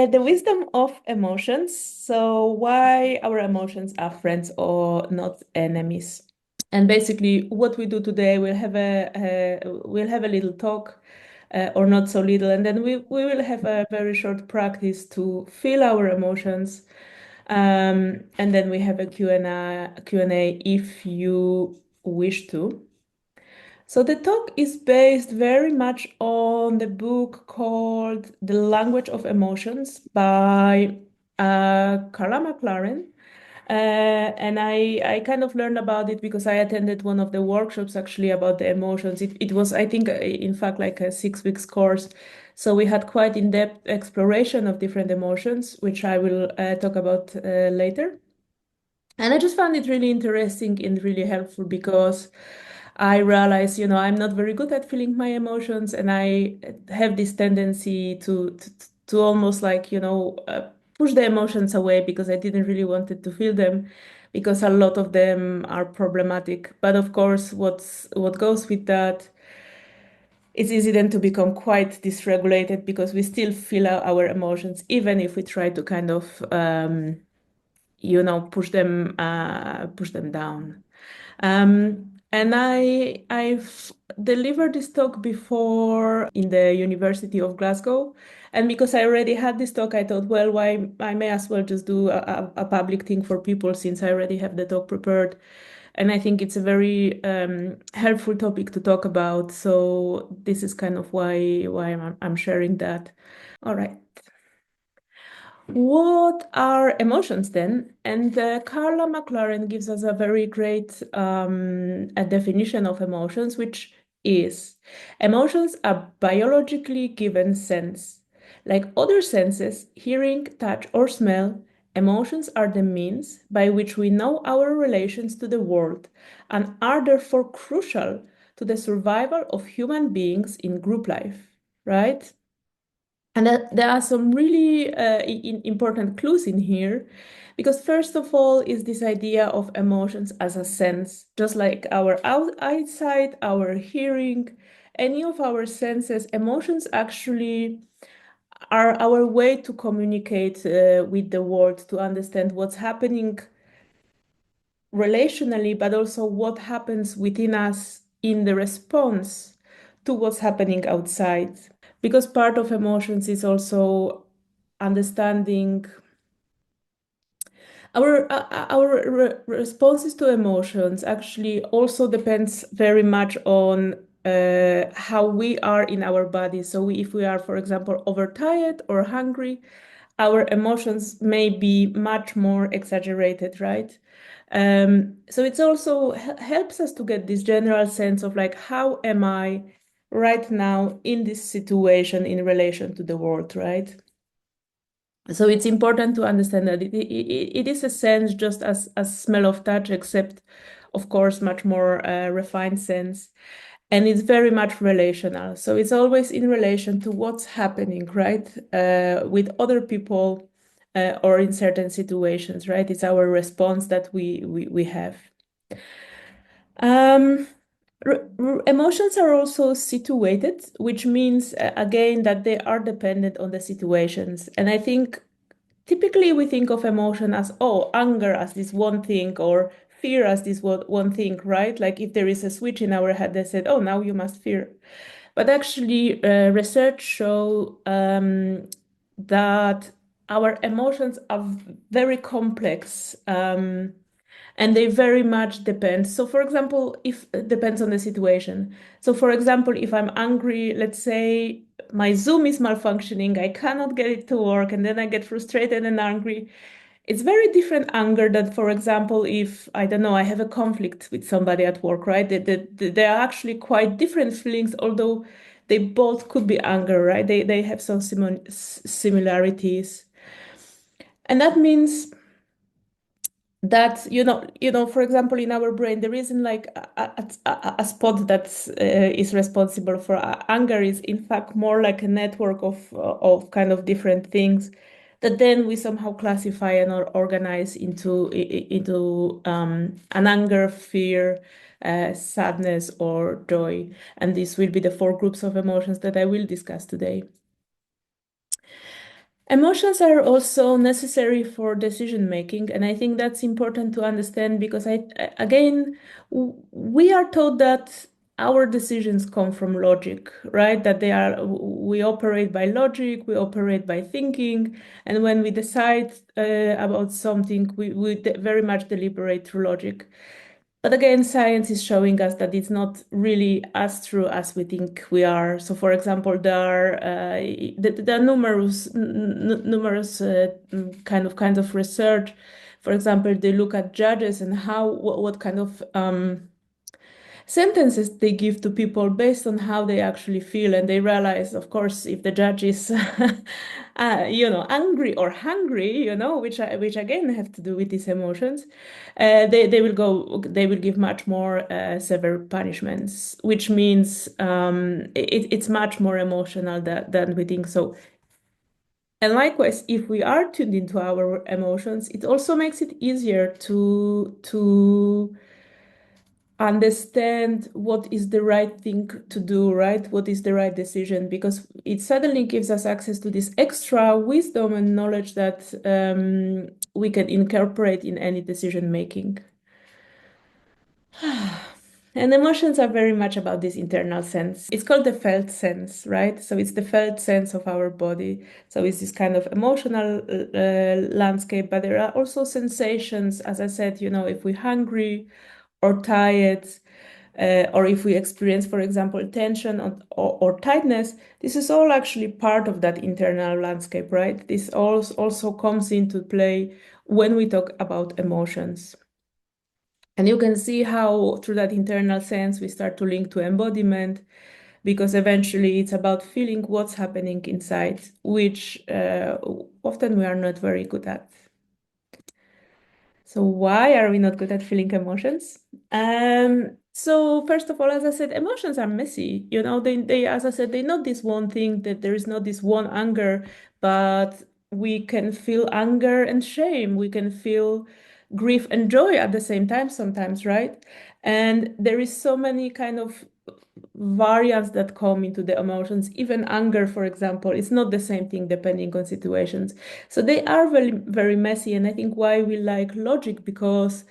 The wisdom of emotions. So, why our emotions are friends or not enemies? And basically, what we do today, we'll have a little talk, or not so little, and then we will have a very short practice to feel our emotions, and then we have a Q&A if you wish to. So the talk is based very much on the book called The Language of Emotions by Carla McLaren. And I kind of learned about it because I attended one of the workshops actually about the emotions. It was, I think, in fact, like a 6 weeks course. So we had quite in-depth exploration of different emotions, which I will talk about later. And I just found it really interesting and really helpful because I realize, I'm not very good at feeling my emotions, and I have this tendency to almost like, push the emotions away because I didn't really wanted to feel them because a lot of them are problematic. But of course, what goes with that, it's easy then to become quite dysregulated because we still feel our emotions, even if we try to kind of push them down. And I've delivered this talk before in the University of Glasgow. And because I already had this talk, I thought, well, why I may as well just do a public thing for people since I already have the talk prepared. And I think it's a very helpful topic to talk about. So this is kind of why I'm sharing that. All right. What are emotions then? And Carla McLaren gives us a very great a definition of emotions, which is emotions are biologically given sense. Like other senses, hearing, touch, or smell, emotions are the means by which we know our relations to the world and are therefore crucial to the survival of human beings in group life, right? And there are some really important clues in here, because first of all is this idea of emotions as a sense, just like our eyesight, our hearing, any of our senses, emotions actually are our way to communicate with the world, to understand what's happening relationally, but also what happens within us in the response to what's happening outside. Because part of emotions is also understanding our responses to emotions actually also depends very much on how we are in our body. So if we are, for example, overtired or hungry, our emotions may be much more exaggerated, right? So it's also helps us to get this general sense of like, how am I right now in this situation in relation to the world, right? So it's important to understand that it is a sense just as smell of touch, except of course much more refined sense. And it's very much relational. So it's always in relation to what's happening, right? With other people or in certain situations, right? It's our response that we have. Um, Emotions are also situated, which means again that they are dependent on the situations. And I think typically we think of emotion as, oh, anger as this one thing or fear as this one thing, right? Like if there is a switch in our head that said, oh, now you must fear. But actually, research show that our emotions are very complex. And they very much depend. So, for example, if it depends on the situation. So, for example, if I'm angry, let's say my Zoom is malfunctioning, I cannot get it to work, and then I get frustrated and angry. It's very different anger than, for example, if I don't know, I have a conflict with somebody at work, right? They are actually quite different feelings, although they both could be anger, right? They have some similarities, and that means that for example, in our brain there isn't like a spot that is responsible for anger. Is in fact more like a network of kind of different things that then we somehow classify and organize into an anger, fear, sadness, or joy. And this will be the four groups of emotions that I will discuss today. Emotions are also necessary for decision making, and I think that's important to understand because again, we are taught that our decisions come from logic, right? That we operate by logic, we operate by thinking, and when we decide about something, we very much deliberate through logic. But again, science is showing us that it's not really as true as we think we are. So, for example, there are numerous kinds of research. For example, they look at judges and what kind of sentences they give to people based on how they actually feel. And they realize, of course, if the judge is, angry or hungry, which again have to do with these emotions, they will give much more severe punishments, which means it's much more emotional than we think. So, and likewise, if we are tuned into our emotions, it also makes it easier to understand what is the right thing to do, right? What is the right decision? Because it suddenly gives us access to this extra wisdom and knowledge that we can incorporate in any decision making. And emotions are very much about this internal sense. It's called the felt sense, right? So it's the felt sense of our body. So it's this kind of emotional landscape, but there are also sensations. As I said, if we're hungry or tired, or if we experience, for example, tension or tightness, this is all actually part of that internal landscape, right? This also comes into play when we talk about emotions. And you can see how through that internal sense we start to link to embodiment because eventually it's about feeling what's happening inside, which often we are not very good at. So why are we not good at feeling emotions? So first of all, as I said, emotions are messy. As I said, they're not this one thing that there is not this one anger, but we can feel anger and shame. We can feel grief and joy at the same time sometimes, right? And there is so many kind of variants that come into the emotions. Even anger, for example, it's not the same thing depending on situations. So they are very, very messy. And I think why we like logic, because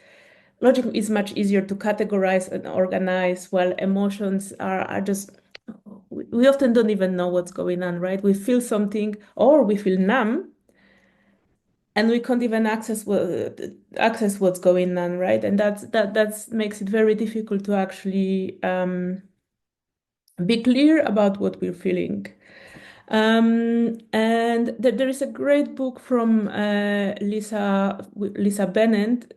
logic is much easier to categorize and organize, while emotions are just, we often don't even know what's going on, right? We feel something or we feel numb and we can't even access what's going on, right? And that makes it very difficult to actually be clear about what we're feeling. And there is a great book from Lisa Bennett,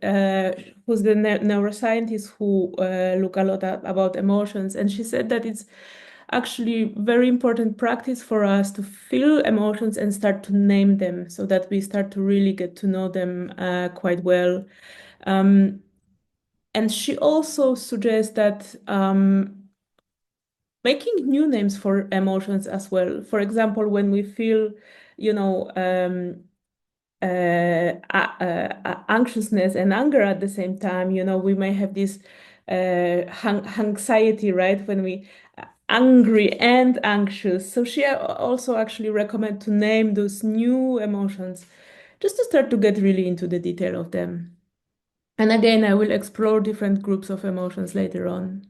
who's the neuroscientist who look a lot about emotions, and she said that it's actually very important practice for us to feel emotions and start to name them, so that we start to really get to know them quite well. Um, and she also suggests that making new names for emotions as well. For example, when we feel, you know, anxiousness and anger at the same time, we may have this anxiety, right? When we angry and anxious. So she also actually recommend to name those new emotions just to start to get really into the detail of them. And again, I will explore different groups of emotions later on.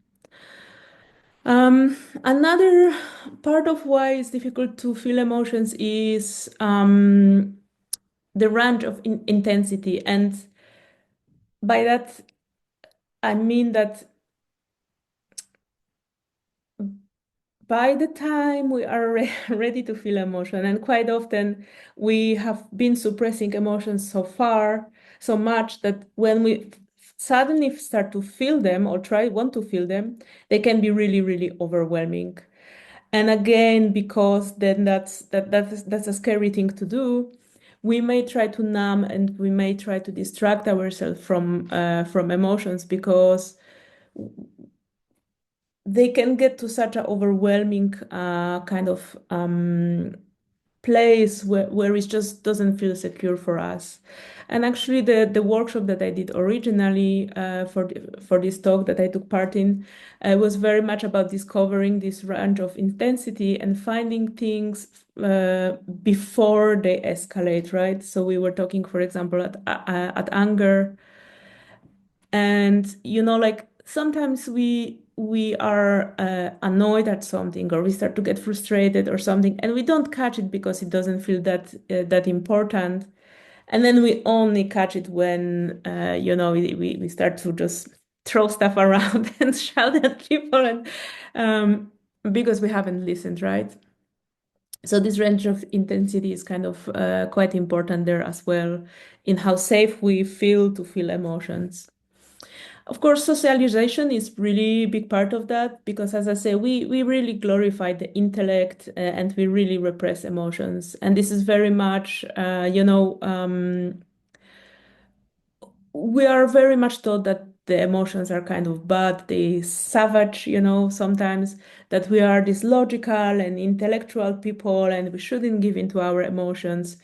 Another part of why it's difficult to feel emotions is the range of intensity. And by that, I mean that by the time we are ready to feel emotion, and quite often we have been suppressing emotions so much that when we suddenly start to feel them or want to feel them, they can be really, really overwhelming. And again, because then that's a scary thing to do, we may try to numb and we may try to distract ourselves from emotions because they can get to such an overwhelming kind of place where it just doesn't feel secure for us. And actually, the workshop that I did originally for this talk that I took part in was very much about discovering this range of intensity and finding things before they escalate, right? So we were talking, for example, at anger, and like sometimes we are annoyed at something, or we start to get frustrated or something, and we don't catch it because it doesn't feel that important. And then we only catch it when we start to just throw stuff around and shout at people, and because we haven't listened, right? So this range of intensity is kind of quite important there as well, in how safe we feel to feel emotions. Of course, socialization is really a big part of that because, as I say, we really glorify the intellect and we really repress emotions. And this is very much, we are very much taught that the emotions are kind of bad, they savage, sometimes, that we are this logical and intellectual people and we shouldn't give into our emotions.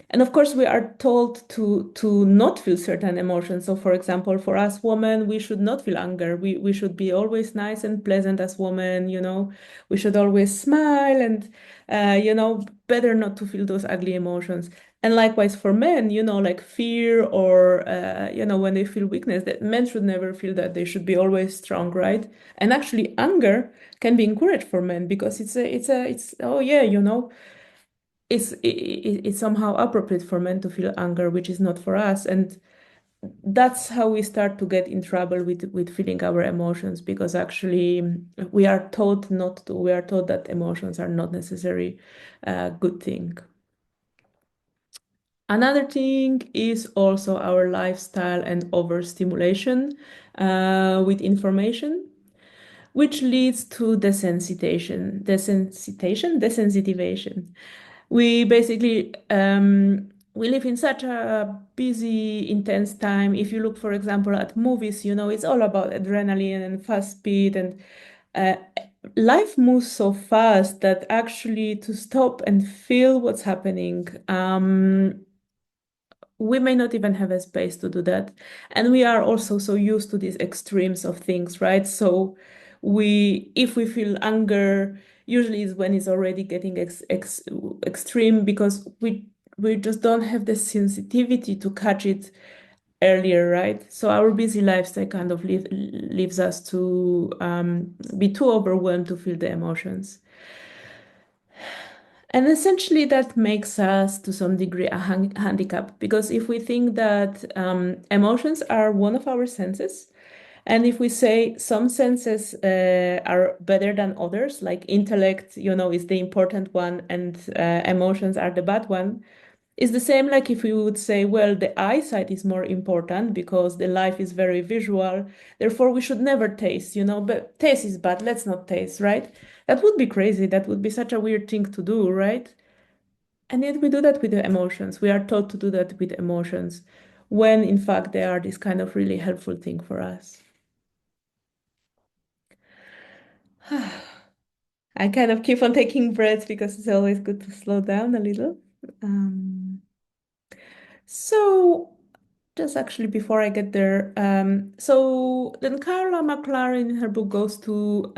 And of course, we are told to not feel certain emotions. So, for example, for us women, we should not feel anger. We should be always nice and pleasant as women. We should always smile and better not to feel those ugly emotions. And likewise for men, like fear or when they feel weakness, that men should never feel that they should be always strong, right? And actually, anger can be encouraged for men because it's oh yeah, it's somehow appropriate for men to feel anger, which is not for us. And that's how we start to get in trouble with feeling our emotions, because actually we are taught not to. We are taught that emotions are not necessarily a good thing. Another thing is also our lifestyle and overstimulation with information, which leads to desensitivation. We basically we live in such a busy, intense time. If you look, for example, at movies, it's all about adrenaline and fast speed, and uh, life moves so fast that actually to stop and feel what's happening, we may not even have a space to do that. And we are also so used to these extremes of things, right? So if we feel anger, usually is when it's already getting extreme, because we just don't have the sensitivity to catch it earlier, right? So our busy lifestyle kind of leaves us to be too overwhelmed to feel the emotions. And essentially, that makes us to some degree a handicap, because if we think that emotions are one of our senses, and if we say some senses are better than others, like intellect, is the important one, and emotions are the bad one, it's the same like if we would say, well, the eyesight is more important because the life is very visual, therefore we should never taste, but taste is bad, let's not taste, right? That would be crazy. That would be such a weird thing to do, right? And yet we do that with the emotions. We are taught to do that with emotions, when in fact they are this kind of really helpful thing for us. I kind of keep on taking breaths because it's always good to slow down a little. Um, so just actually before I get there, so then Carla McLaren in her book goes to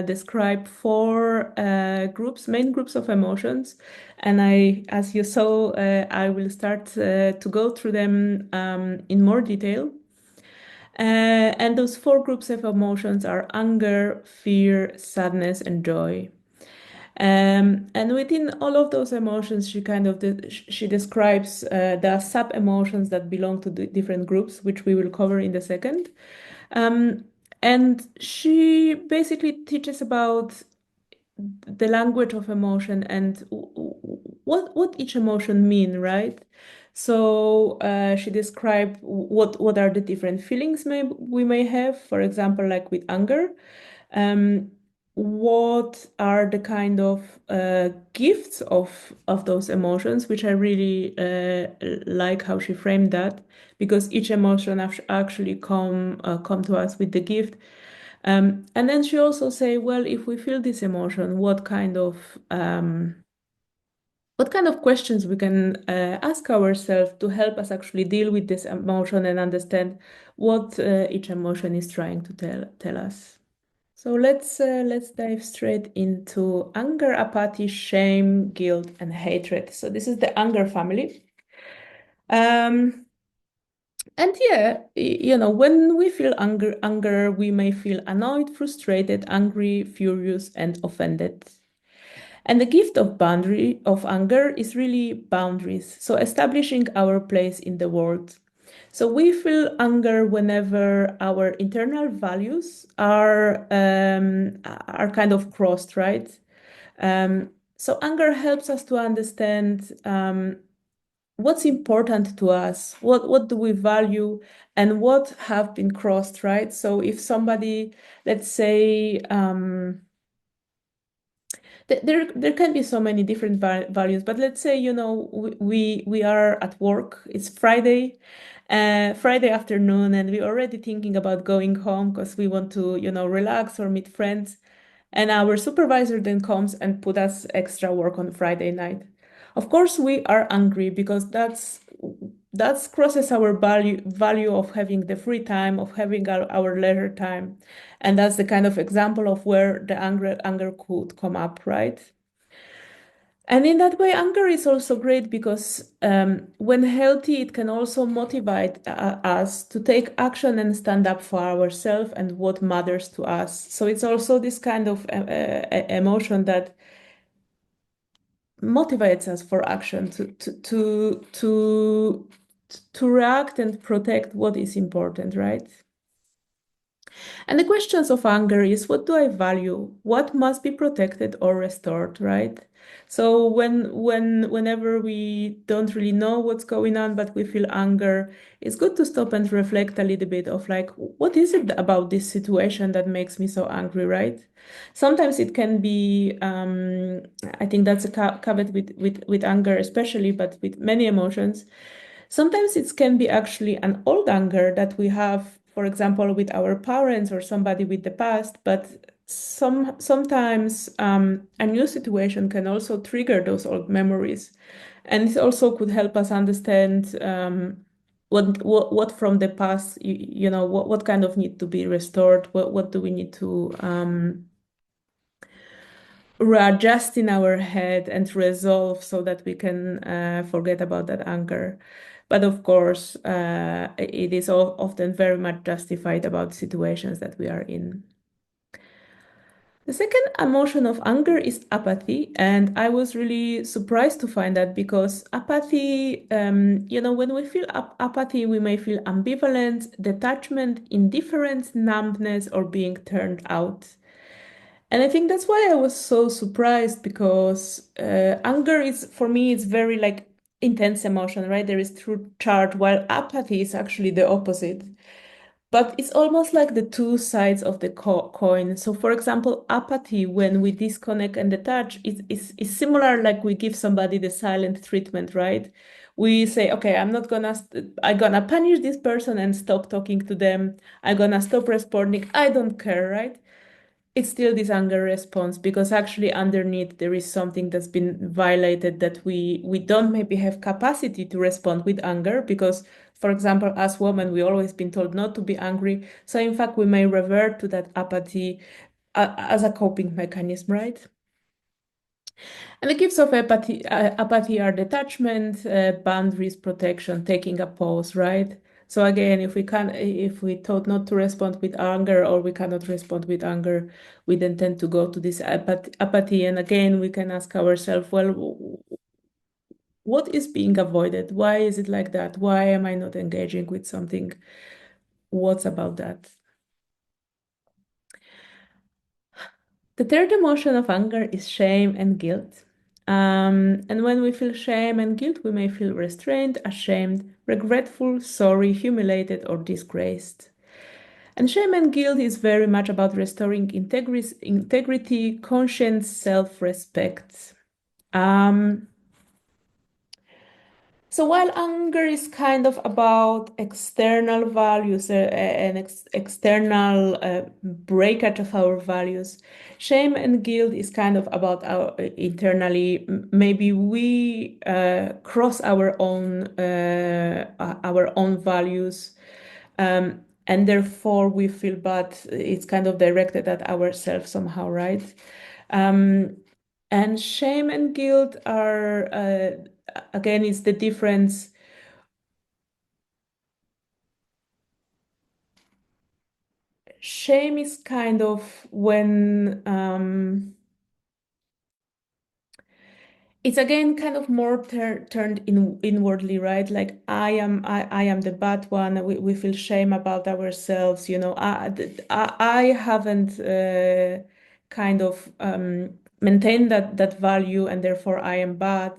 describe four main groups of emotions, and as you saw, I will start to go through them in more detail. And those four groups of emotions are anger, fear, sadness, and joy. And within all of those emotions, she kind of she describes the sub emotions that belong to the different groups, which we will cover in a second. Um, and she basically teaches about the language of emotion and what each emotion mean, right? So she described what are the different feelings we may have. For example, like with anger, um, what are the kind of gifts of those emotions, which I really like how she framed that, because each emotion actually come to us with the gift. And then she also say, well, if we feel this emotion, what kind of what kind of questions we can ask ourselves to help us actually deal with this emotion and understand what each emotion is trying to tell us. So let's dive straight into anger, apathy, shame, guilt, and hatred. So this is the anger family. Um, and yeah, when we feel anger, we may feel annoyed, frustrated, angry, furious, and offended. And the gift of boundary of anger is really boundaries. So establishing our place in the world. So we feel anger whenever our internal values are kind of crossed, right? So anger helps us to understand what's important to us, what do we value, and what have been crossed, right? So if somebody, let's say, there can be so many different values, but let's say, we are at work. It's Friday, Friday afternoon, and we're already thinking about going home because we want to, relax or meet friends. And our supervisor then comes and put us extra work on Friday night. Of course, we are angry because that's crosses our value of having the free time, of having our leisure time. And that's the kind of example of where the anger could come up, right? And in that way, anger is also great because when healthy, it can also motivate us to take action and stand up for ourselves and what matters to us. So it's also this kind of emotion that motivates us for action to react and protect what is important, right? And the questions of anger is, what do I value? What must be protected or restored, right? So whenever we don't really know what's going on, but we feel anger, it's good to stop and reflect a little bit of like, what is it about this situation that makes me so angry, right? Sometimes it can be, I think that's a caveat with anger, especially, but with many emotions. Sometimes it can be actually an old anger that we have, for example, with our parents or somebody with the past, but sometimes a new situation can also trigger those old memories. And it also could help us understand what from the past, what kind of need to be restored, what do we need to readjust in our head and resolve so that we can forget about that anger. But of course, it is often very much justified about situations that we are in. The second emotion of anger is apathy. And I was really surprised to find that because apathy, when we feel apathy, we may feel ambivalence, detachment, indifference, numbness, or being turned out. And I think that's why I was so surprised because anger is, for me, it's very like intense emotion, right? There is true charge, while apathy is actually the opposite. But it's almost like the two sides of the coin. So, for example, apathy, when we disconnect and detach, is similar like we give somebody the silent treatment, right? We say, okay, I'm gonna punish this person and stop talking to them. I'm gonna stop responding. I don't care, right? It's still this anger response because actually underneath there is something that's been violated that we don't maybe have capacity to respond with anger because, for example, as women we always been told not to be angry, so in fact we may revert to that apathy as a coping mechanism, right? And the gifts of apathy are detachment, boundaries, protection, taking a pause, right? So again, if we thought not to respond with anger or we cannot respond with anger, we then tend to go to this apathy. And again, we can ask ourselves, well, what is being avoided? Why is it like that? Why am I not engaging with something? What's about that? The third emotion of anger is shame and guilt. And when we feel shame and guilt, we may feel restrained, ashamed, regretful, sorry, humiliated, or disgraced. And shame and guilt is very much about restoring integrity, conscience, self respect. Um, So while anger is kind of about external values, an external breakage of our values, shame and guilt is kind of about our internally. Maybe we cross our own values, and therefore we feel bad. It's kind of directed at ourselves somehow, right? Um, and shame and guilt are, again, it's the difference. Shame is kind of when it's again kind of more turned inwardly, right? Like I am the bad one. We feel shame about ourselves, you know. I haven't kind of maintained that value, and therefore I am bad.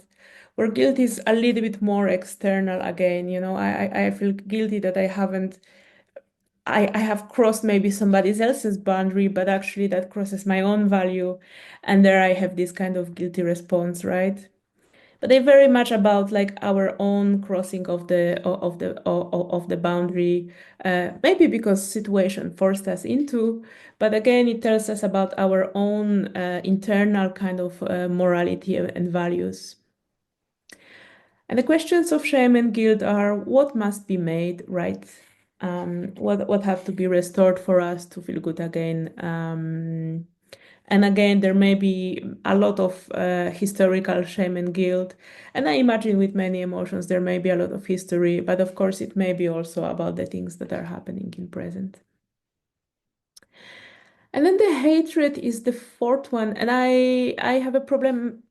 Where guilt is a little bit more external again, you know. I feel guilty that I have crossed maybe somebody else's boundary, but actually that crosses my own value. And there I have this kind of guilty response, right? But they're very much about like our own crossing of the boundary, maybe because situation forced us into, but again, it tells us about our own internal kind of morality and values. And the questions of shame and guilt are what must be made right? What have to be restored for us to feel good again? And again, there may be a lot of historical shame and guilt. And I imagine with many emotions, there may be a lot of history, but of course, it may be also about the things that are happening in present. And then the hatred is the fourth one, and I have a problem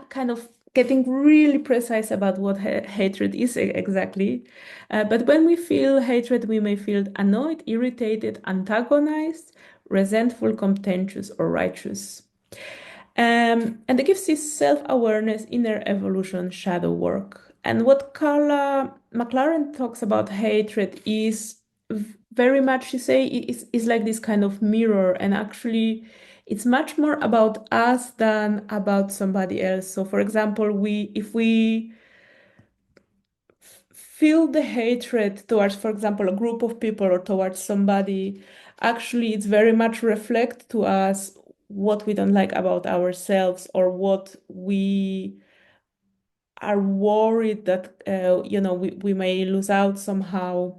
kind of getting really precise about what hatred is exactly. But when we feel hatred, we may feel annoyed, irritated, antagonized, resentful, contentious, or righteous. And the gift is self-awareness, inner evolution, shadow work. And what Carla McLaren talks about hatred is very much, you say, is like this kind of mirror. And actually, it's much more about us than about somebody else. So, for example, if we feel the hatred towards, for example, a group of people or towards somebody, actually, it's very much reflect to us what we don't like about ourselves or what we are worried that we may lose out somehow.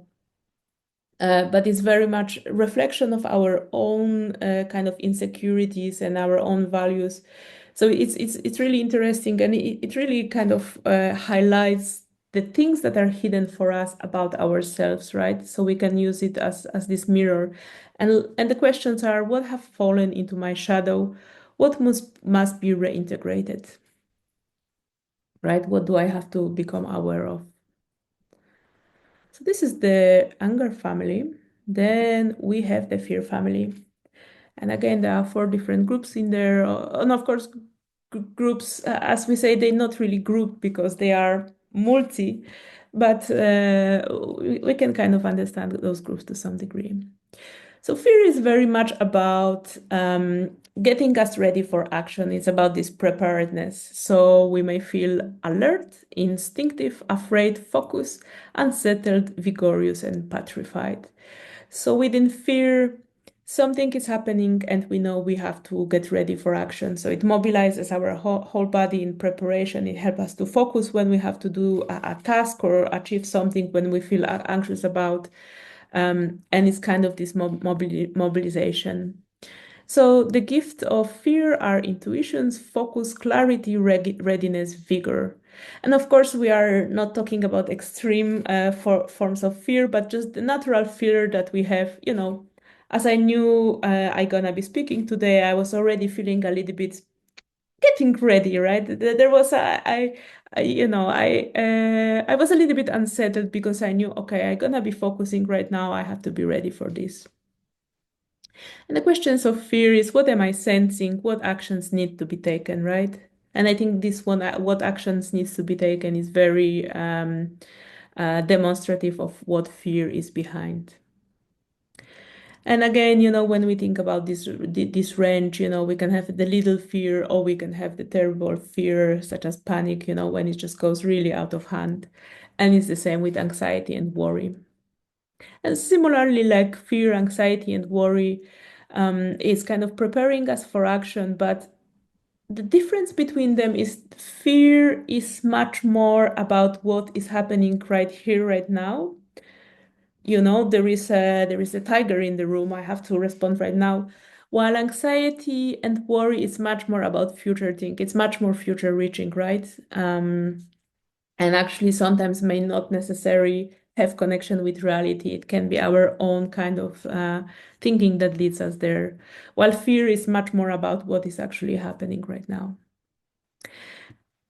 But it's very much a reflection of our own kind of insecurities and our own values. So it's really interesting, and it really kind of highlights the things that are hidden for us about ourselves, right? So we can use it as this mirror. And the questions are, what have fallen into my shadow? What must be reintegrated, right? What do I have to become aware of? So this is the anger family. Then we have the fear family. And again, there are four different groups in there. And of course, groups, as we say, they're not really grouped because they are multi, but we can kind of understand those groups to some degree. So fear is very much about getting us ready for action. It's about this preparedness. So we may feel alert, instinctive, afraid, focused, unsettled, vigorous, and petrified. So within fear, something is happening and we know we have to get ready for action. So it mobilizes our whole body in preparation. It helps us to focus when we have to do a task or achieve something when we feel anxious about. And it's kind of this mobilization. So the gift of fear are intuitions, focus, clarity, readiness, vigor. And of course, we are not talking about extreme forms of fear, but just the natural fear that we have, you know. As I knew I gonna be speaking today, I was already feeling a little bit getting ready, right? There was I was a little bit unsettled because I knew, okay, I'm gonna be focusing right now. I have to be ready for this. And the questions of fear is what am I sensing? What actions need to be taken, right? And I think this one, what actions needs to be taken, is very demonstrative of what fear is behind. And again, when we think about this range, we can have the little fear or we can have the terrible fear, such as panic, when it just goes really out of hand. And it's the same with anxiety and worry. And similarly, like fear, anxiety, and worry, is kind of preparing us for action, but the difference between them is fear is much more about what is happening right here, right now. There is a tiger in the room. I have to respond right now. While anxiety and worry is much more about future think. It's much more future reaching, right? And actually sometimes may not necessarily have connection with reality. It can be our own kind of thinking that leads us there. While fear is much more about what is actually happening right now.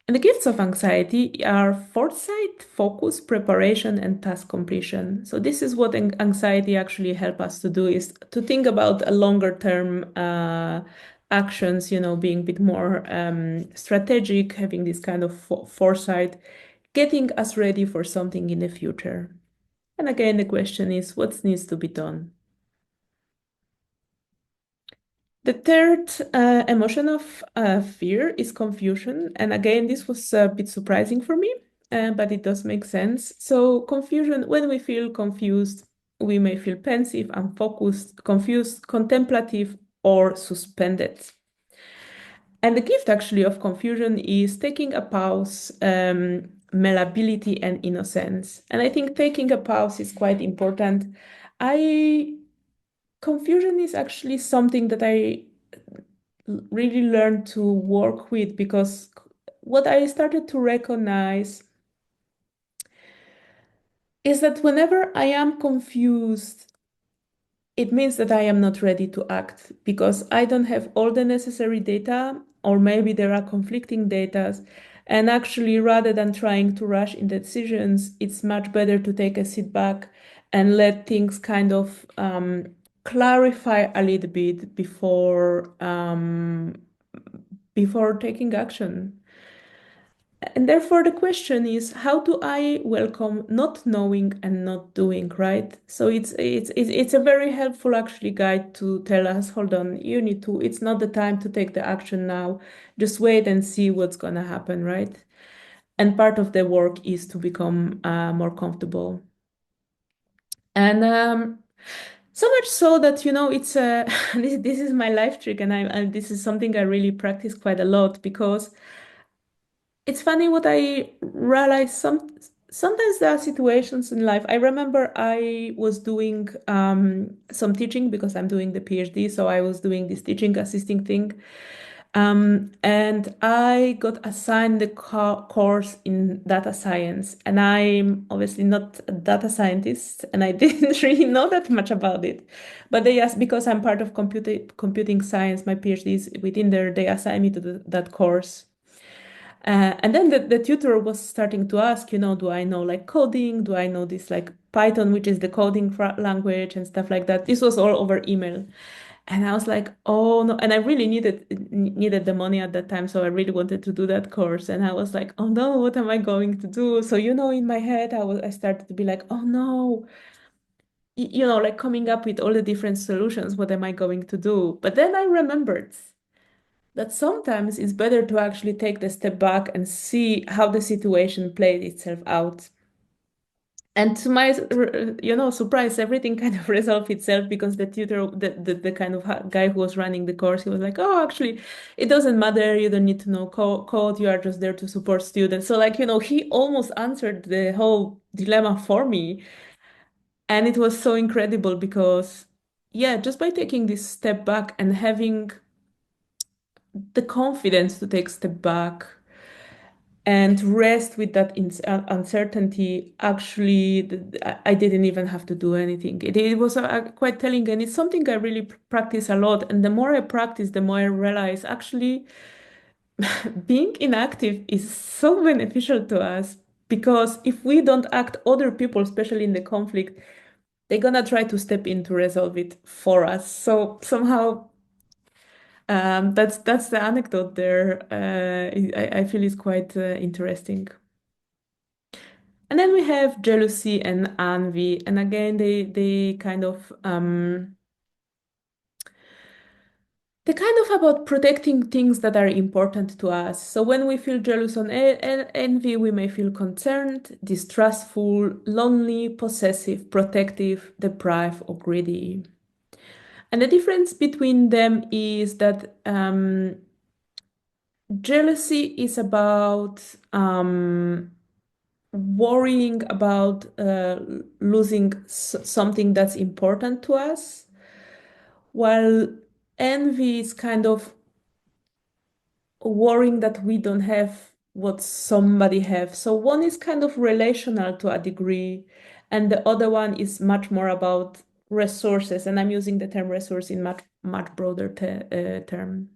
And the gifts of anxiety are foresight, focus, preparation, and task completion. So this is what anxiety actually help us to do, is to think about a longer term actions, being a bit more strategic, having this kind of foresight, getting us ready for something in the future. And again, the question is, what needs to be done? The third emotion of fear is confusion. And again, this was a bit surprising for me, but it does make sense. So, confusion, when we feel confused, we may feel pensive, unfocused, confused, contemplative, or suspended. And the gift actually of confusion is taking a pause, malleability, and innocence. And I think taking a pause is quite important. I Confusion is actually something that I really learned to work with, because what I started to recognize is that whenever I am confused, it means that I am not ready to act because I don't have all the necessary data, or maybe there are conflicting data. And actually, rather than trying to rush in the decisions, it's much better to take a sit back and let things kind of clarify a little bit before taking action. And therefore, the question is, how do I welcome not knowing and not doing, right? So it's a very helpful actually guide to tell us, hold on, you need to, it's not the time to take the action now. Just wait and see what's gonna happen, right? And part of the work is to become more comfortable. And so much so that, it's this is my life trick, and this is something I really practice quite a lot, because it's funny what I realize. Sometimes there are situations in life. I remember I was doing some teaching because I'm doing the PhD, so I was doing this teaching assisting thing. And I got assigned the course in data science, and I'm obviously not a data scientist, and I didn't really know that much about it. But they asked, because I'm part of computing science, my PhD is within there, they assigned me to that course. And then the tutor was starting to ask, do I know like coding? Do I know this like Python, which is the coding language and stuff like that? This was all over email. And I was like, oh no. And I really needed the money at that time. So I really wanted to do that course. And I was like, oh no, what am I going to do? So, in my head, I started to be like, oh no, like coming up with all the different solutions. What am I going to do? But then I remembered that sometimes it's better to actually take the step back and see how the situation played itself out. And to my, surprise, everything kind of resolved itself, because the tutor, the kind of guy who was running the course, he was like, oh, actually, it doesn't matter. You don't need to know code. You are just there to support students. So like, he almost answered the whole dilemma for me. And it was so incredible because, yeah, just by taking this step back and having the confidence to take a step back and rest with that uncertainty, actually, I didn't even have to do anything. It was quite telling, and it's something I really practice a lot. And the more I practice, the more I realize actually being inactive is so beneficial to us, because if we don't act, other people, especially in the conflict, they're gonna try to step in to resolve it for us. So somehow, that's the anecdote there. I feel is quite interesting. And then we have jealousy and envy, and again, they kind of They're kind of about protecting things that are important to us. So when we feel jealous or envy, we may feel concerned, distrustful, lonely, possessive, protective, deprived, or greedy. And the difference between them is that jealousy is about worrying about losing something that's important to us, while envy is kind of worrying that we don't have what somebody have. So one is kind of relational to a degree, and the other one is much more about resources. And I'm using the term resource in much broader term.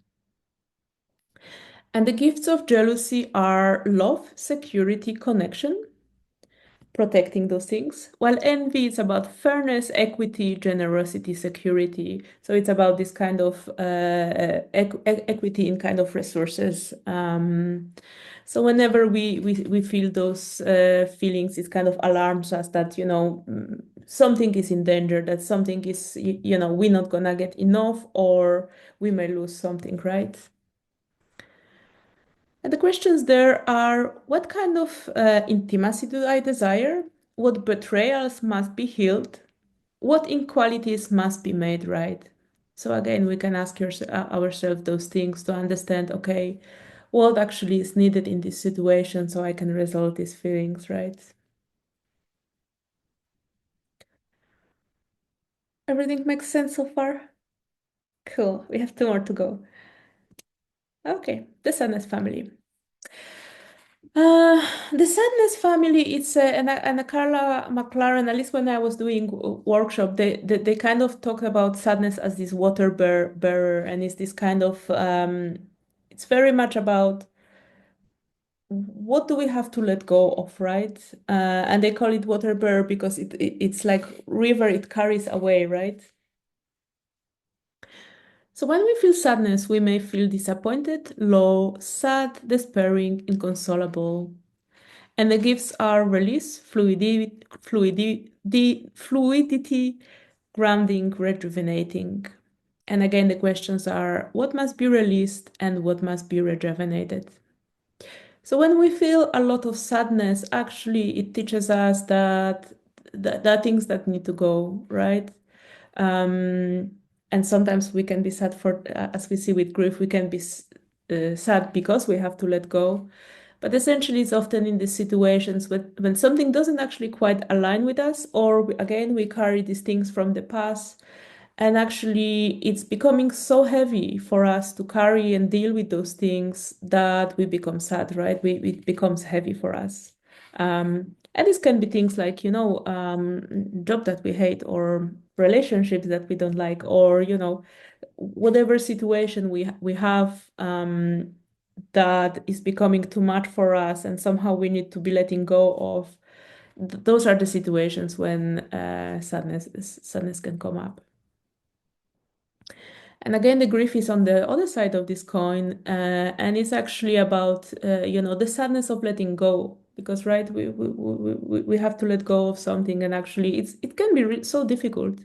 And the gifts of jealousy are love, security, connection, protecting those things, while envy is about fairness, equity, generosity, security. So it's about this kind of equity in kind of resources. So whenever we feel those feelings, it kind of alarms us that, something is in danger, that something is, we're not gonna get enough, or we may lose something, right? And the questions there are, what kind of intimacy do I desire? What betrayals must be healed? What inequalities must be made right? So again, we can ask ourselves those things to understand, okay, what actually is needed in this situation so I can resolve these feelings, right? Everything makes sense so far? Cool. We have two more to go. Okay, the sadness family. The sadness family, it's and a Carla McLaren, at least when I was doing workshop, they kind of talked about sadness as this water bearer, and it's this kind of it's very much about what do we have to let go of, right? And they call it water bearer because it's like river, it carries away, right? So when we feel sadness, we may feel disappointed, low, sad, despairing, inconsolable. And the gifts are release, fluidity, grounding, rejuvenating. And again, the questions are what must be released and what must be rejuvenated. So when we feel a lot of sadness, actually, it teaches us that there are things that need to go, right? Um, and sometimes we can be sad as we see with grief, we can be sad because we have to let go. But essentially, it's often in these situations when something doesn't actually quite align with us, or again, we carry these things from the past. And actually, it's becoming so heavy for us to carry and deal with those things that we become sad, right? It becomes heavy for us. And this can be things like, job that we hate, or relationships that we don't like, or, whatever situation we have that is becoming too much for us, and somehow we need to be letting go of. Those are the situations when sadness can come up. And again, the grief is on the other side of this coin, and it's actually about the sadness of letting go. Because right, we have to let go of something, and actually, it can be so difficult.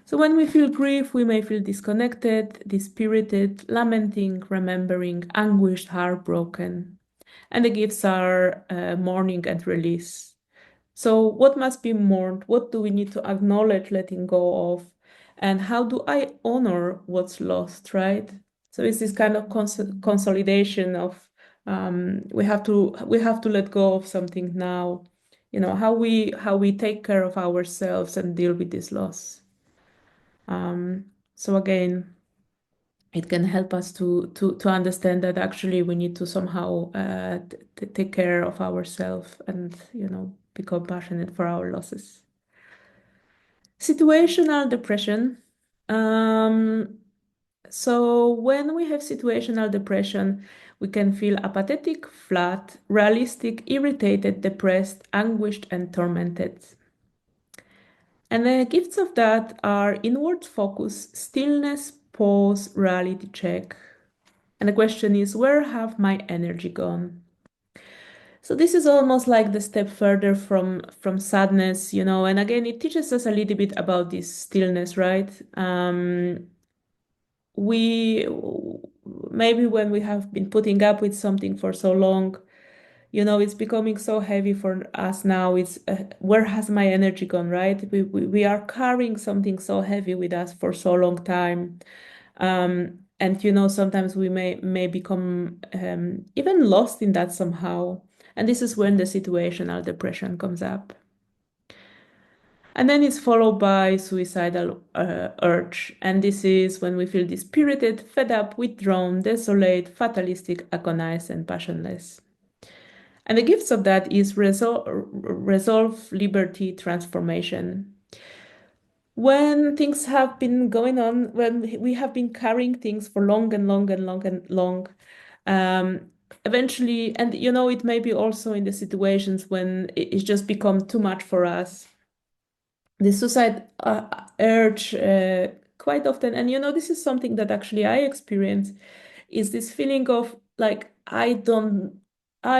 So when we feel grief, we may feel disconnected, dispirited, lamenting, remembering, anguished, heartbroken. And the gifts are mourning and release. So what must be mourned? What do we need to acknowledge letting go of? And how do I honor what's lost, right? So it's this kind of consolidation of we have to let go of something now. How we take care of ourselves and deal with this loss. So again, it can help us to understand that actually we need to somehow take care of ourselves and be compassionate for our losses. Situational depression. Um, so when we have situational depression, we can feel apathetic, flat, realistic, irritated, depressed, anguished, and tormented. And the gifts of that are inward focus, stillness, pause, reality check. And the question is, where have my energy gone? So this is almost like the step further from sadness, and again, it teaches us a little bit about this stillness, right? we maybe when we have been putting up with something for so long, it's becoming so heavy for us now. It's where has my energy gone, right? We are carrying something so heavy with us for so long time. And sometimes we may become even lost in that somehow. And this is when the situational depression comes up. And then it's followed by suicidal urge. And this is when we feel dispirited, fed up, withdrawn, desolate, fatalistic, agonized, and passionless. And the gifts of that is resolve, liberty, transformation. When things have been going on, when we have been carrying things for long and long and long and long, eventually, and it may be also in the situations when it's just become too much for us. The suicide urge quite often, and this is something that actually I experience, is this feeling of like I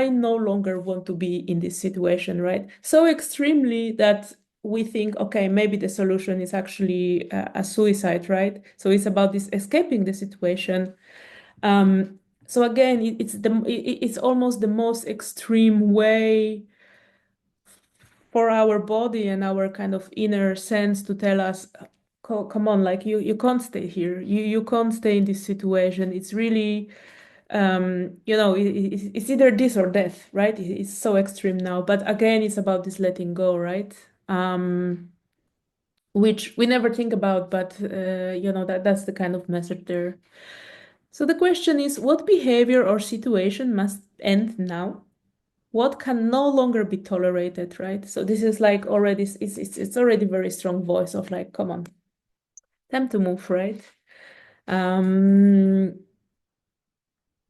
no longer want to be in this situation, right? So extremely that we think, okay, maybe the solution is actually a suicide, right? So it's about this escaping the situation. So again, it's almost the most extreme way for our body and our kind of inner sense to tell us, come on, like you can't stay here. You can't stay in this situation. It's really it's either this or death, right? It's so extreme now. But again, it's about this letting go, right? Which we never think about, but that's the kind of message there. So the question is, what behavior or situation must end now? What can no longer be tolerated, right? So this is like already it's already very strong voice of like, come on, time to move, right? Um,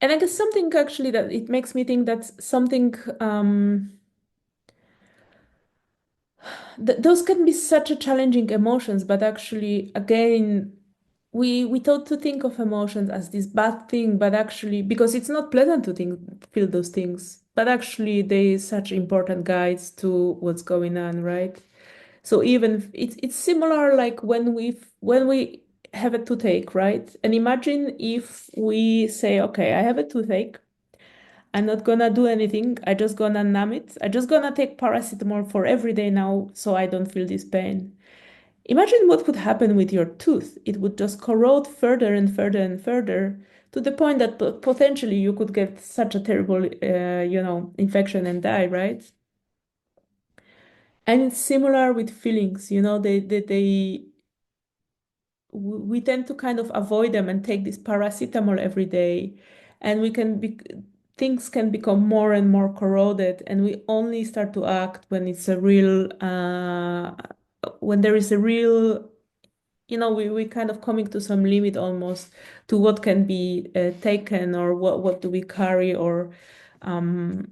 and I guess something actually that it makes me think that something those can be such a challenging emotions, but actually again we taught to think of emotions as this bad thing, but actually because it's not pleasant to feel those things, but actually they such important guides to what's going on, right? So even it's similar like when we have a toothache, right? And imagine if we say, okay, I have a toothache. I'm not gonna do anything. I just gonna numb it. I just gonna take paracetamol for every day now so I don't feel this pain. Imagine what would happen with your tooth. It would just corrode further and further and further to the point that potentially you could get such a terrible, infection and die, right? And it's similar with feelings, we tend to kind of avoid them and take this paracetamol every day, and things can become more and more corroded, and we only start to act when it's a real, when there is a real, we kind of coming to some limit almost to what can be taken or what do we carry or um,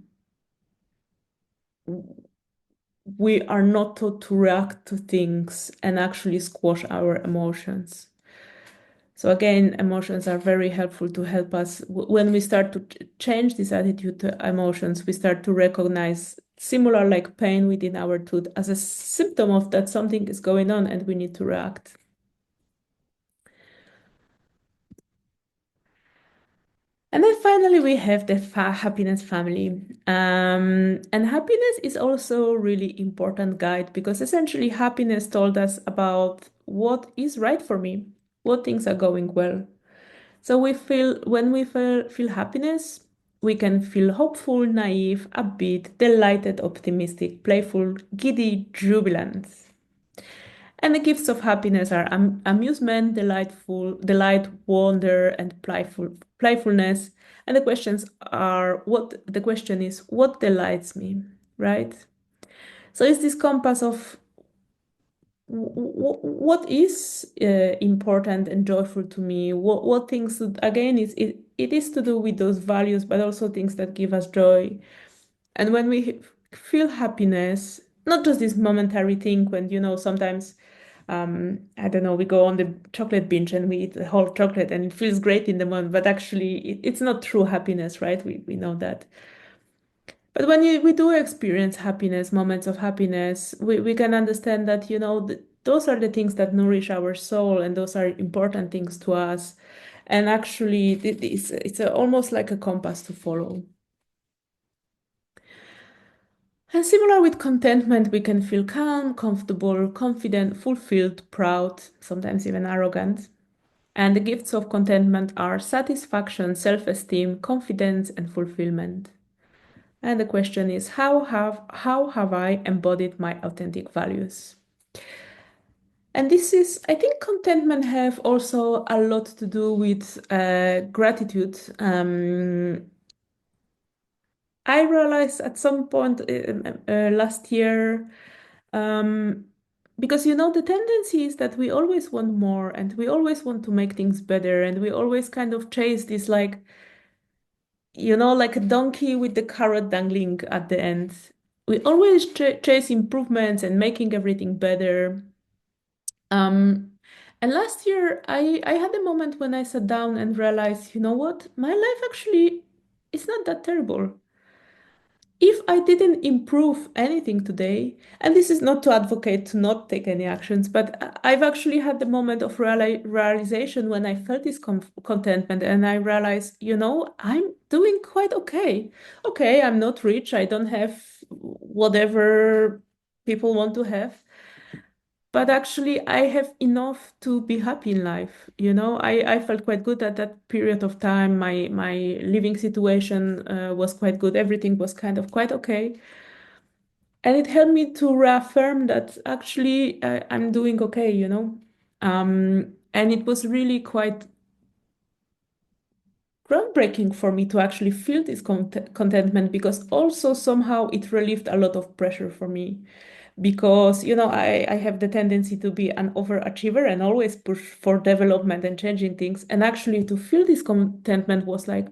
we are not taught to react to things and actually squash our emotions. So again, emotions are very helpful to help us when we start to change this attitude to emotions. We start to recognize similar like pain within our tooth as a symptom of that something is going on and we need to react. And then finally, we have the happiness family. And happiness is also really important guide because essentially happiness told us about what is right for me, what things are going well. So when we feel happiness, we can feel hopeful, naive, upbeat, delighted, optimistic, playful, giddy, jubilant. And the gifts of happiness are amusement, delight, wonder, and playfulness. And the question is, what delights me, right? So it's this compass of what is important and joyful to me, what things, again, it is to do with those values, but also things that give us joy. And when we feel happiness, not just this momentary thing when, sometimes, I don't know, we go on the chocolate binge and we eat the whole chocolate and it feels great in the moment, but actually it's not true happiness, right? We know that. But when we do experience happiness, moments of happiness, we can understand that, those are the things that nourish our soul, and those are important things to us. And actually, almost like a compass to follow. And similar with contentment, we can feel calm, comfortable, confident, fulfilled, proud, sometimes even arrogant. And the gifts of contentment are satisfaction, self-esteem, confidence, and fulfillment. And the question is, how have I embodied my authentic values? And this is, I think, contentment have also a lot to do with gratitude. I realized at some point last year, um, because the tendency is that we always want more and we always want to make things better, and we always kind of chase this, like, like a donkey with the carrot dangling at the end. We always chase improvements and making everything better. Um, and last year, I had a moment when I sat down and realized, you know what? My life actually is not that terrible. If I didn't improve anything today, and this is not to advocate to not take any actions, but I've actually had the moment of realization when I felt this contentment, and I realized, I'm doing quite okay. Okay, I'm not rich. I don't have whatever people want to have, but actually I have enough to be happy in life. I felt quite good at that period of time. My living situation was quite good. Everything was kind of quite okay. And it helped me to reaffirm that actually I'm doing okay. And it was really quite groundbreaking for me to actually feel this contentment, because also somehow it relieved a lot of pressure for me, because I have the tendency to be an overachiever and always push for development and changing things. And actually to feel this contentment was like,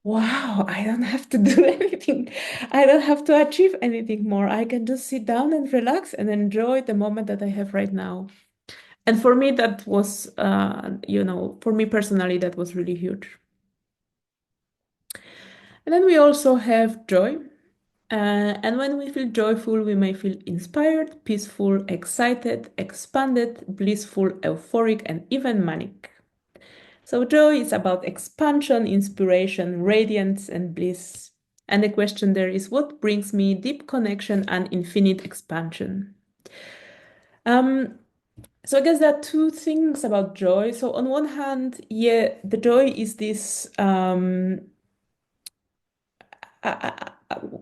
wow, I don't have to do anything. I don't have to achieve anything more. I can just sit down and relax and enjoy the moment that I have right now. And for me, that was, for me personally, that was really huge. And then we also have joy. And when we feel joyful, we may feel inspired, peaceful, excited, expanded, blissful, euphoric, and even manic. So, joy is about expansion, inspiration, radiance, and bliss. And the question there is, what brings me deep connection and infinite expansion? Um, so, I guess there are two things about joy. So, on one hand, yeah, the joy is this.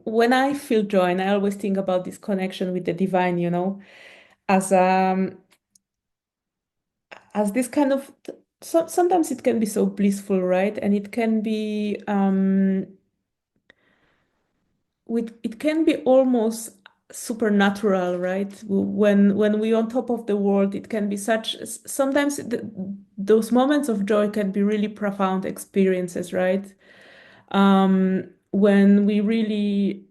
When I feel joy, and I always think about this connection with the divine, as this kind of, sometimes it can be so blissful, right? And it can be it can be almost supernatural, right? When we on top of the world, it can be such, sometimes those moments of joy can be really profound experiences, right? When we really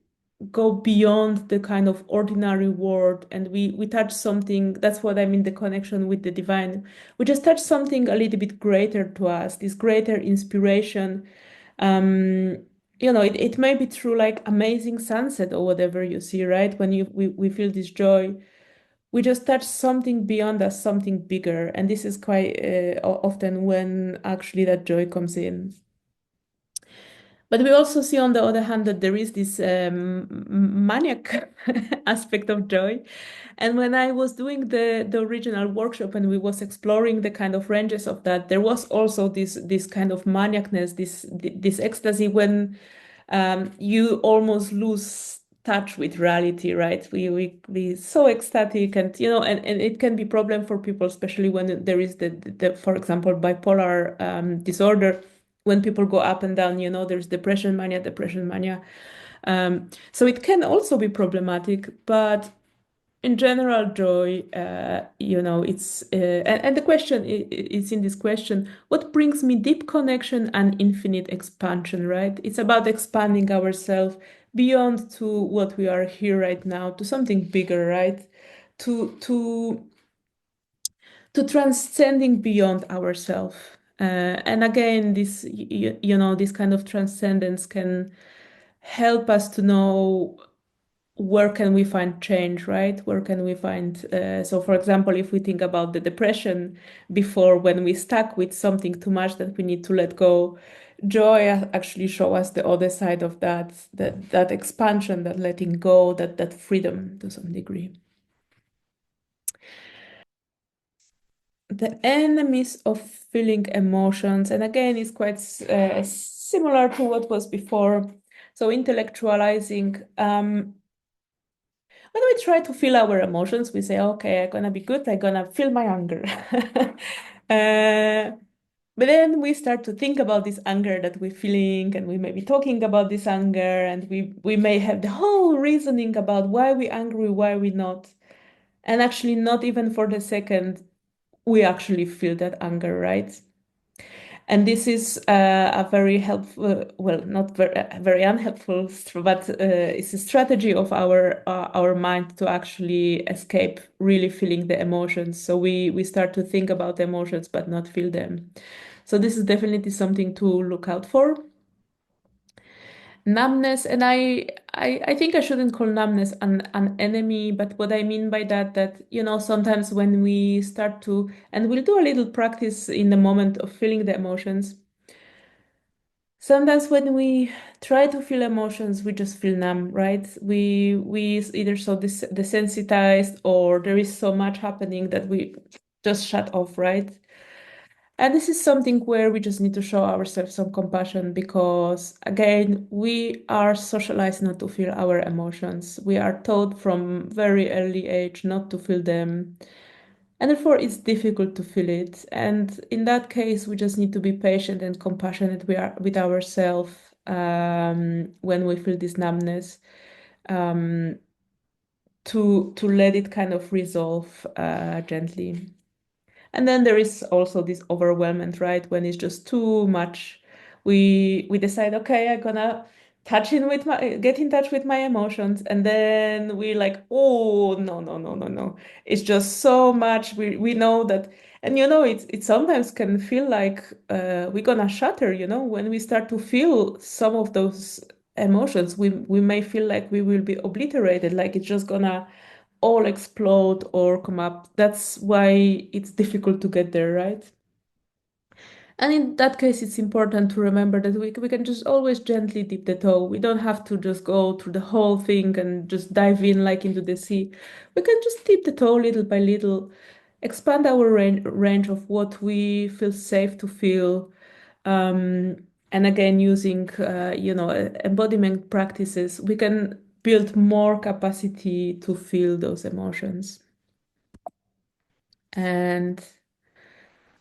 go beyond the kind of ordinary world, and we touch something. That's what I mean, the connection with the divine. We just touch something a little bit greater to us, this greater inspiration. um it may be through like amazing sunset or whatever you see, right? When we feel this joy, we just touch something beyond us, something bigger, and this is quite often when actually that joy comes in. But we also see, on the other hand, that there is this maniac aspect of joy. And when I was doing the original workshop and we was exploring the kind of ranges of that, there was also this kind of maniacness, this ecstasy when you almost lose touch with reality, right? We so ecstatic, and and it can be problem for people, especially when there is the for example, bipolar disorder. When people go up and down, there's depression mania. So it can also be problematic, but in general, joy, it's and the question is in this question, what brings me deep connection and infinite expansion, right? It's about expanding ourselves beyond to what we are here right now, to something bigger, right? To to to transcending beyond ourselves. And again, this kind of transcendence can help us to know where can we find change, right? Where can we find, so for example, if we think about the depression before, when we stuck with something too much that we need to let go, joy actually show us the other side of that expansion, that letting go, that freedom to some degree. The enemies of feeling emotions, and again, it's quite similar to what was before. So intellectualizing, when we try to feel our emotions, we say, okay, I'm gonna be good, I'm gonna feel my anger. uh, but then we start to think about this anger that we're feeling, and we may be talking about this anger, and we may have the whole reasoning about why we're angry, why we're not. And actually, not even for the second, we actually feel that anger, right? And this is a very helpful, well, not very unhelpful, but it's a strategy of our mind to actually escape really feeling the emotions. So we start to think about the emotions but not feel them. So this is definitely something to look out for. Numbness, and I think I shouldn't call numbness an enemy, but what I mean by that, sometimes when we start to, and we'll do a little practice in the moment of feeling the emotions. Sometimes when we try to feel emotions, we just feel numb, right? We either so desensitized, or there is so much happening that we just shut off, right? And this is something where we just need to show ourselves some compassion, because again, we are socialized not to feel our emotions. We are taught from very early age not to feel them. And therefore, it's difficult to feel it. And in that case, we just need to be patient and compassionate with ourselves when we feel this numbness, um, to let it kind of resolve gently. And then there is also this overwhelmment, right? When it's just too much, we decide, okay, I'm gonna get in touch with my emotions, and then we like, oh no, no, no, no, no. It's just so much. We know that, and it sometimes can feel like we're gonna shatter, when we start to feel some of those emotions, we may feel like we will be obliterated, like it's just gonna all explode or come up. That's why it's difficult to get there, right? And in that case, it's important to remember that we can just always gently dip the toe. We don't have to just go through the whole thing and just dive in like into the sea. We can just dip the toe little by little, expand our range of what we feel safe to feel. Um, and again, using embodiment practices, we can build more capacity to feel those emotions. And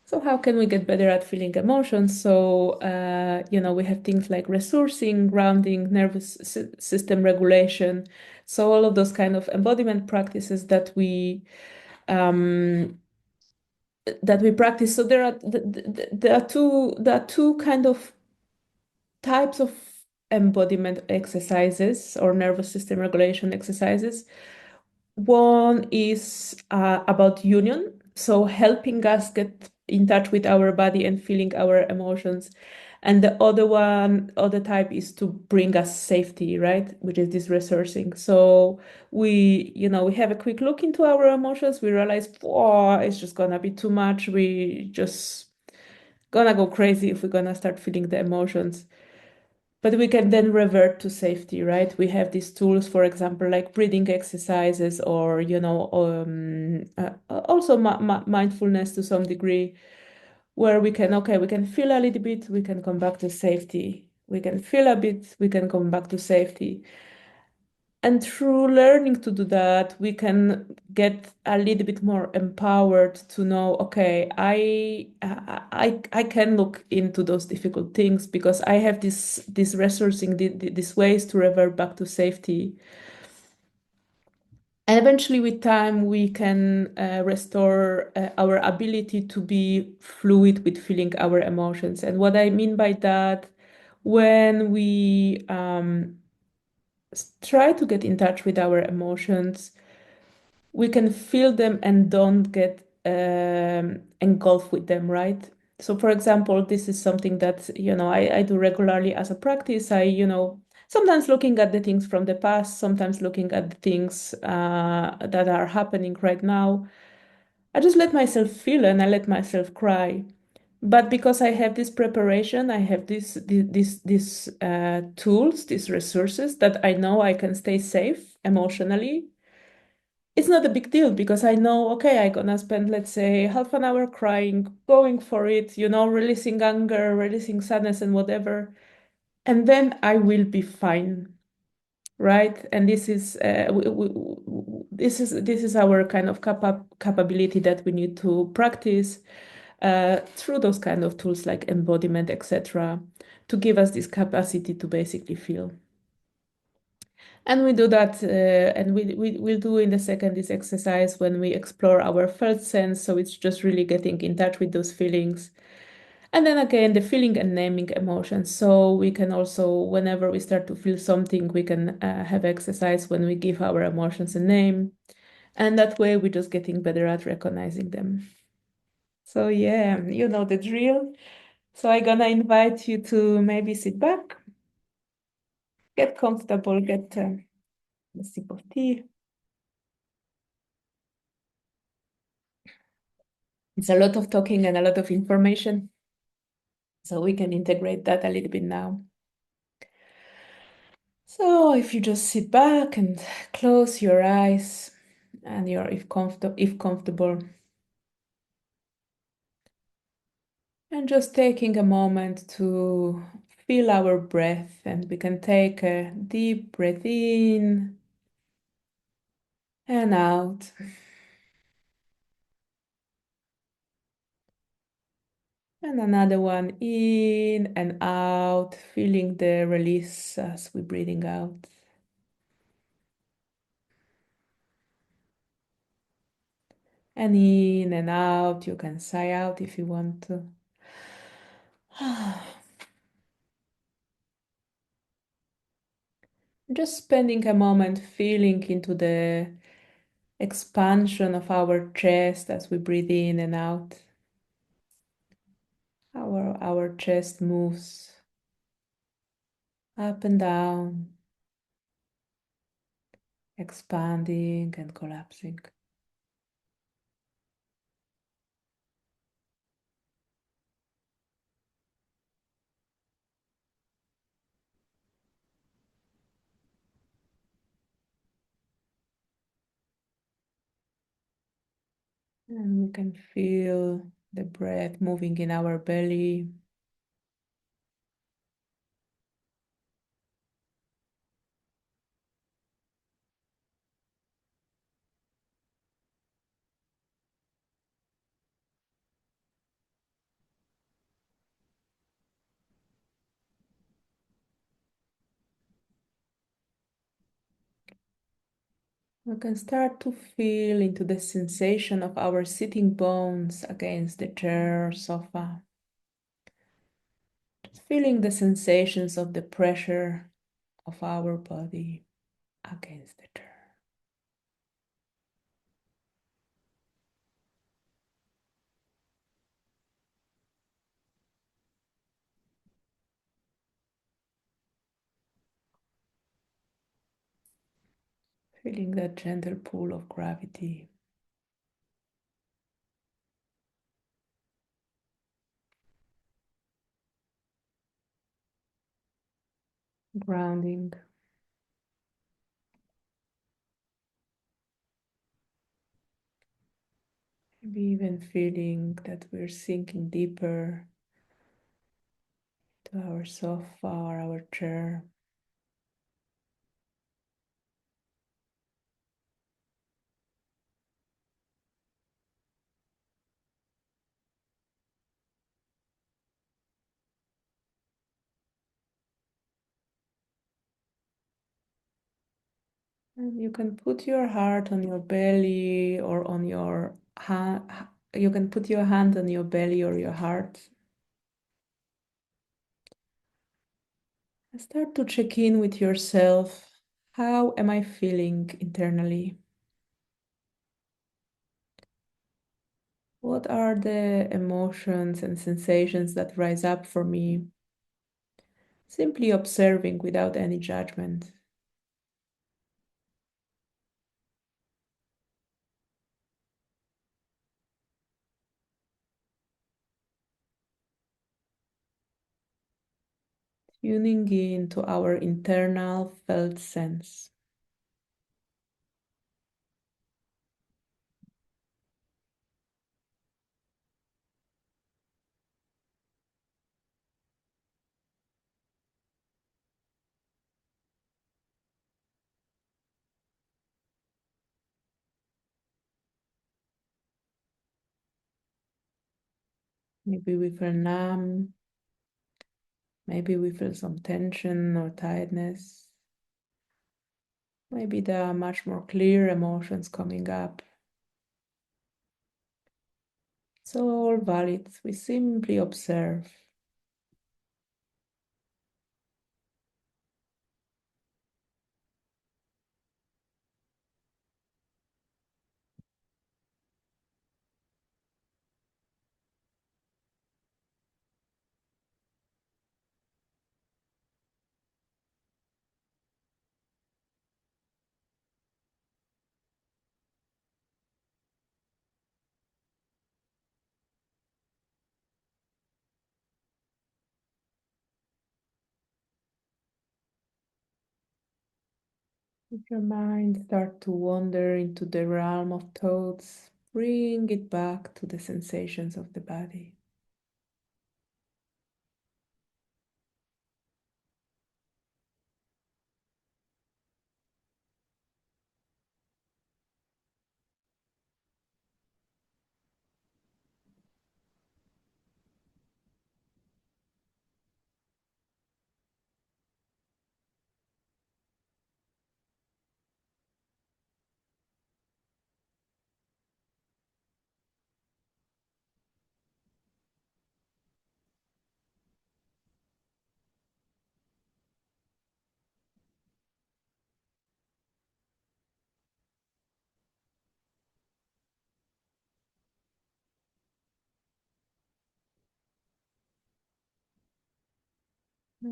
so how can we get better at feeling emotions? So, we have things like resourcing, grounding, nervous system regulation. So all of those kind of embodiment practices um, that we practice. So there are two kind of types of embodiment exercises or nervous system regulation exercises. One is about union, so helping us get in touch with our body and feeling our emotions. And the other type is to bring us safety, right? Which is this resourcing. So we have a quick look into our emotions. We realize, oh, it's just gonna be too much. We just gonna go crazy if we're gonna start feeling the emotions. But we can then revert to safety, right? We have these tools, for example, like breathing exercises, or also mindfulness to some degree, where we can feel a little bit, we can come back to safety. We can feel a bit, we can come back to safety. And through learning to do that, we can get a little bit more empowered to know, okay, I can look into those difficult things because I have this resourcing, these ways to revert back to safety. And eventually, with time, we can restore our ability to be fluid with feeling our emotions. And what I mean by that, when we try to get in touch with our emotions, we can feel them and don't get engulfed with them, right? So, for example, this is something that I do regularly as a practice. Sometimes looking at the things from the past, sometimes looking at the things that are happening right now. I just let myself feel and I let myself cry. But because I have this preparation, I have these tools, these resources that I know I can stay safe emotionally. It's not a big deal because I know, okay, I'm gonna spend, let's say, half an hour crying, going for it, releasing anger, releasing sadness and whatever, and then I will be fine, right? And this is our kind of capability that we need to practice through those kind of tools like embodiment, etc., to give us this capacity to basically feel. And we do that, and we'll do in the second this exercise when we explore our felt sense. So it's just really getting in touch with those feelings. And then again, the feeling and naming emotions. So we can also, whenever we start to feel something, we can have exercise when we give our emotions a name. And that way, we're just getting better at recognizing them. So yeah, you know the drill. So I'm gonna invite you to maybe sit back, get comfortable, get a sip of tea. It's a lot of talking and a lot of information, so we can integrate that a little bit now. So if you just sit back and close your eyes and you're if comfortable, and just taking a moment to feel our breath, and we can take a deep breath in and out. And another one in and out, feeling the release as we're breathing out. And in and out, you can sigh out if you want to. Just spending a moment feeling into the expansion of our chest as we breathe in and out. Our chest moves up and down, expanding and collapsing. And we can feel the breath moving in our belly. We can start to feel into the sensation of our sitting bones against the chair or sofa. Just feeling the sensations of the pressure of our body against the chair. Feeling that gentle pull of gravity. Grounding. Maybe even feeling that we're sinking deeper to our sofa or our chair. And you can put your heart on your belly or on your hand. You can put your hand on your belly or your heart. And start to check in with yourself. How am I feeling internally? What are the emotions and sensations that rise up for me? simply observing without any judgment. Tuning in to our internal felt sense. Maybe we feel numb, maybe we feel some tension or tiredness. Maybe there are much more clear emotions coming up. So all valid. We simply observe. If your mind starts to wander into the realm of thoughts, bring it back to the sensations of the body.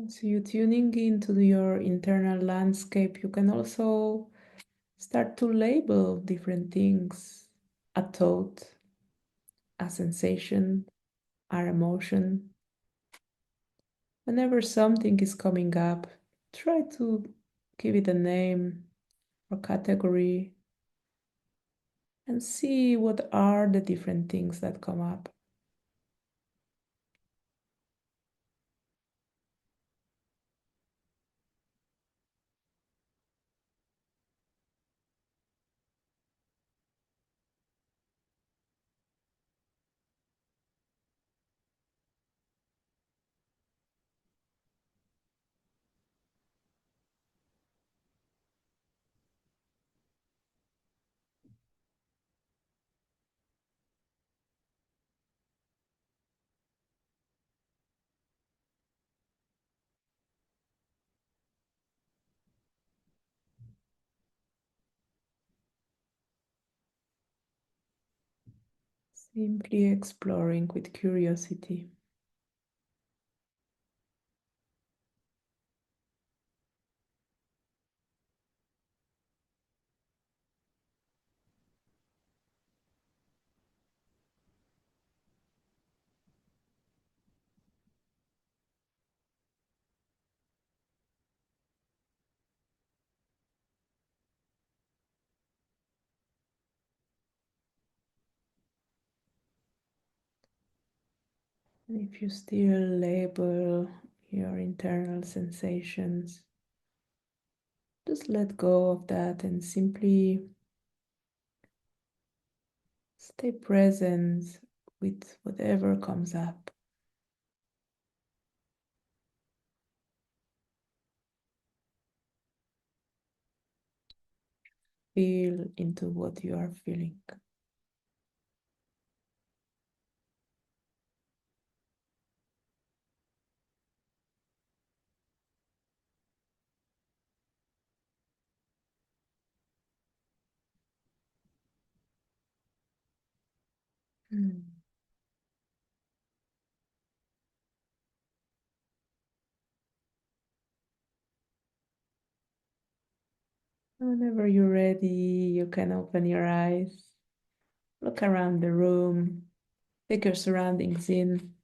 So you tuning into your internal landscape, you can also start to label different things, a thought, a sensation, our emotion. Whenever something is coming up, try to give it a name or category and see what are the different things that come up. Simply exploring with curiosity. And if you still label your internal sensations, just let go of that and simply stay present with whatever comes up. Feel into what you are feeling. Mm. Whenever you're ready, you can open your eyes, look around the room, take your surroundings in.